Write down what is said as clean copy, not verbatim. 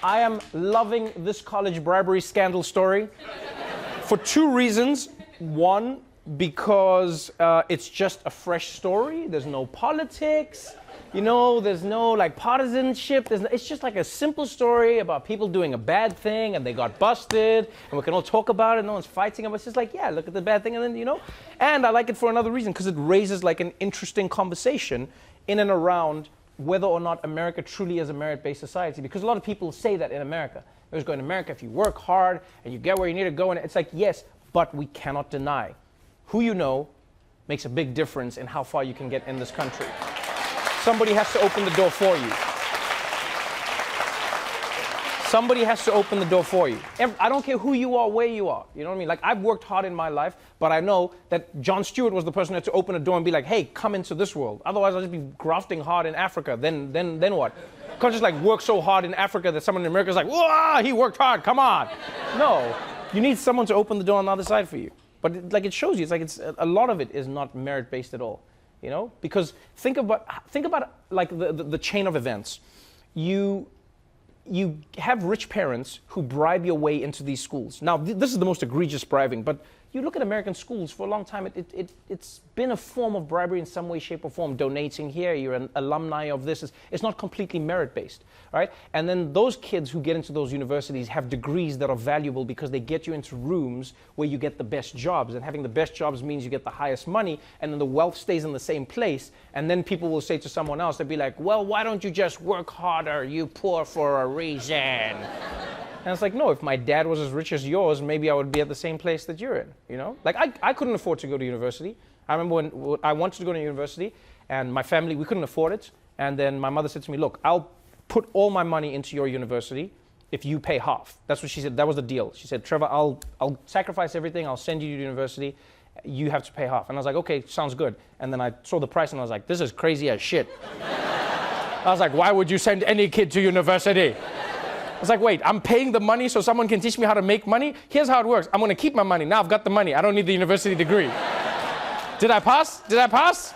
I am loving this college bribery scandal story for two reasons. One, because it's just a fresh story. There's no politics, there's no partisanship. It's just like a simple story about people doing a bad thing and they got busted and we can all talk about it. No one's fighting them. It's just like, yeah, look at the bad thing and then, And I like it for another reason because it raises like an interesting conversation in and around whether or not America truly is a merit-based society. Because a lot of people say that in America. There's going to America if you work hard and you get where you need to go. And it's like, yes, but we cannot deny who you know makes a big difference in how far you can get in this country. Somebody has to open the door for you. Somebody has to open the door for you. I don't care who you are, where you are. You know what I mean? Like, I've worked hard in my life, but I know that Jon Stewart was the person who had to open a door and be like, hey, come into this world. Otherwise, I'll just be grafting hard in Africa. Then what? Can't just work so hard in Africa that someone in America is like, whoa, he worked hard, come on. No, you need someone to open the door on the other side for you. But it shows you, it's a lot of it is not merit-based at all, Because think about the chain of events. You have rich parents who bribe your way into these schools. Now, this is the most egregious bribing, but you look at American schools for a long time, it's been a form of bribery in some way, shape, or form. Donating here, you're an alumni of this. It's not completely merit-based, right? And then those kids who get into those universities have degrees that are valuable because they get you into rooms where you get the best jobs. And having the best jobs means you get the highest money, and then the wealth stays in the same place. And then people will say to someone else, they'll be like, well, why don't you just work harder? You poor for a reason. And it's like, no, if my dad was as rich as yours, maybe I would be at the same place that you're in, I couldn't afford to go to university. I remember when I wanted to go to university, and my family, we couldn't afford it. And then my mother said to me, look, I'll put all my money into your university if you pay half. That's what she said. That was the deal. She said, Trevor, I'll sacrifice everything. I'll send you to university. You have to pay half. And I was like, okay, sounds good. And then I saw the price, and I was like, this is crazy as shit. I was like, why would you send any kid to university? I was like, wait, I'm paying the money so someone can teach me how to make money? Here's how it works. I'm going to keep my money. Now I've got the money. I don't need the university degree. Did I pass? Did I pass?